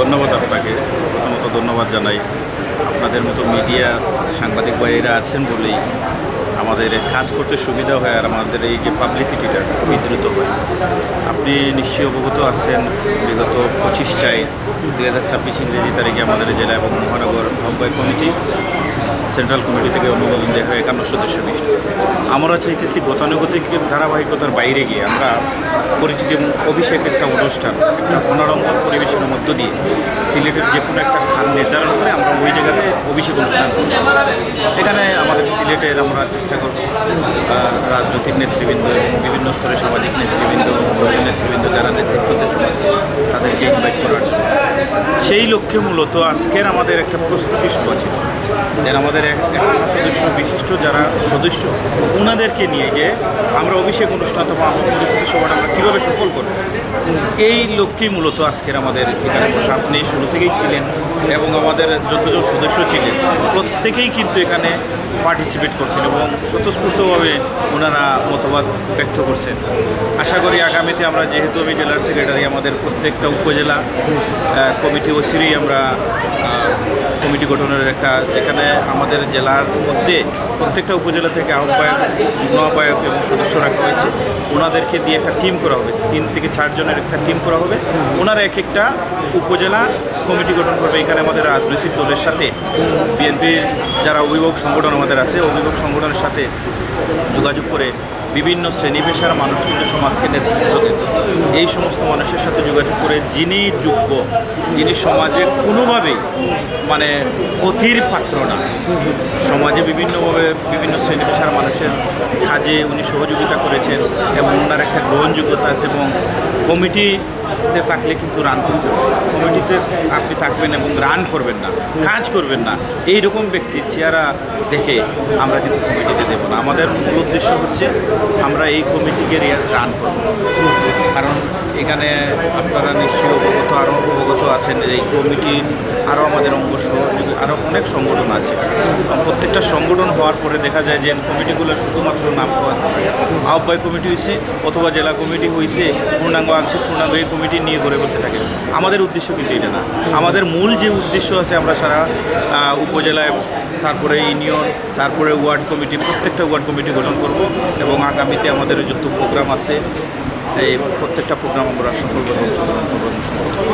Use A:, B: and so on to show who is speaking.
A: ধন্যবাদ আপনাকে। প্রথমত ধন্যবাদ জানাই। আপনাদের মতো মিডিয়া সাংবাদিক ভাইয়েরা আছেন বলেই আমাদের কাজ করতে সুবিধা হয়, আর আমাদের এই যে পাবলিসিটিটা খুবই দ্রুত হয়। আপনি নিশ্চয়ই অবগত আছেন, বিগত 25/4/2026 ইংরেজি তারিখে আমাদের জেলা এবং মহানগর আহ্বায়ক কমিটি সেন্ট্রাল কমিটি থেকে অনুমোদন দেওয়া হয় 51 সদস্য বিশিষ্ট। আমরা চাইতেছি গতানুগতিক ধারাবাহিকতার বাইরে গিয়ে আমরা পরিচিতি এবং অভিষেক একটা অনুষ্ঠান, একটা মনোরঞ্জন পরিবেশনের মধ্য দিয়ে সিলেটের যে কোনো একটা স্থান নির্ধারণ করে আমরা ওই জায়গাতে অভিষেক অনুষ্ঠান করব। এখানে আমাদের সিলেটের আমরা চেষ্টা করব রাজনৈতিক নেতৃবৃন্দ এবং বিভিন্ন স্তরের সামাজিক নেতৃবৃন্দ, দলীয় নেতৃবৃন্দ যারা নেতৃত্ব দেন সমাজকে, তাদেরকে ইনভাইট করার জন্য। সেই লক্ষ্যে মূলত আজকের আমাদের একটা প্রস্তুতি সভা ছিল। আমাদের 51 সদস্য বিশিষ্ট যারা সদস্য, ওনাদেরকে নিয়ে গিয়ে আমরা অভিষেক অনুষ্ঠান অথবা আমরা পরিচিত সভাটা আমরা কীভাবে সফল করব, এই লক্ষ্যেই মূলত আজকের আমাদের এখানে বসা। আপনি শুরু থেকেই ছিলেন এবং আমাদের যতজন সদস্য ছিলেন প্রত্যেকেই কিন্তু এখানে পার্টিসিপেট করছেন এবং স্বতঃস্ফূর্তভাবে ওনারা মতবাদ ব্যক্ত করছেন। আশা করি আগামীতে আমরা, যেহেতু আমি জেলার সেক্রেটারি, আমাদের প্রত্যেকটা উপজেলা কমিটি অচিরেই আমরা কমিটি গঠনের একটা, যেখানে আমাদের জেলার মধ্যে প্রত্যেকটা উপজেলা থেকে আহ্বায়ক, যুগ্ম আহ্বায়ক এবং সদস্য রাখা হয়েছে। ওনাদেরকে দিয়ে একটা টিম করা হবে, 3 থেকে 4 জনের একটা টিম করা হবে। ওনারা এক একটা উপজেলা কমিটি গঠন করবে। এখানে আমাদের রাজনৈতিক দলের সাথে বিএনপির যারা অভিভাবক সংগঠন আমাদের আছে, অভিভাবক সংগঠনের সাথে যোগাযোগ করে বিভিন্ন শ্রেণী পেশার মানুষ কিন্তু সমাজকে নেতৃত্ব দেন। এই সমস্ত মানুষের সাথে যোগাযোগ করে যিনি যোগ্য, যিনি সমাজে কোনোভাবেই মানে ক্ষতির পাত্র না, সমাজে বিভিন্নভাবে বিভিন্ন শ্রেণী পেশার মানুষের কাজে উনি সহযোগিতা করেছেন এবং ওনার একটা গ্রহণযোগ্যতা আছে। এবং কমিটিতে থাকলে কিন্তু রান করতে হবে। কমিটিতে আপনি থাকবেন এবং রান করবেন না, কাজ করবেন না, এইরকম ব্যক্তির চেহারা দেখে আমরা কিন্তু কমিটিতে দেব না। আমাদের মূল উদ্দেশ্য হচ্ছে আমরা এই কমিটিকে রান করব। কারণ এখানে আপনারা নিশ্চয়ই অবগত আছেন, এই কমিটির আরও আমাদের অঙ্গ সহযোগী আরও অনেক সংগঠন আছে। প্রত্যেকটা সংগঠন হওয়ার পরে দেখা যায় যে কমিটিগুলো শুধুমাত্র নাম প্রকাশ থাকে। আহ্বায়ক কমিটি হয়েছে অথবা জেলা কমিটি হয়েছে, পূর্ণাঙ্গ আংশিক পূর্ণাঙ্গ এই কমিটি নিয়ে ঘুরে বসে থাকে। আমাদের উদ্দেশ্য কিন্তু এটা না। আমাদের মূল যে উদ্দেশ্য আছে, আমরা সারা উপজেলায়, তারপরে ইউনিয়ন, তারপরে ওয়ার্ড কমিটি, প্রত্যেকটা ওয়ার্ড কমিটি গঠন করব এবং আগামীতে আমাদের যত প্রোগ্রাম আছে এই প্রত্যেকটা প্রোগ্রাম আমরা সফলভাবে অংশগ্রহণ করব।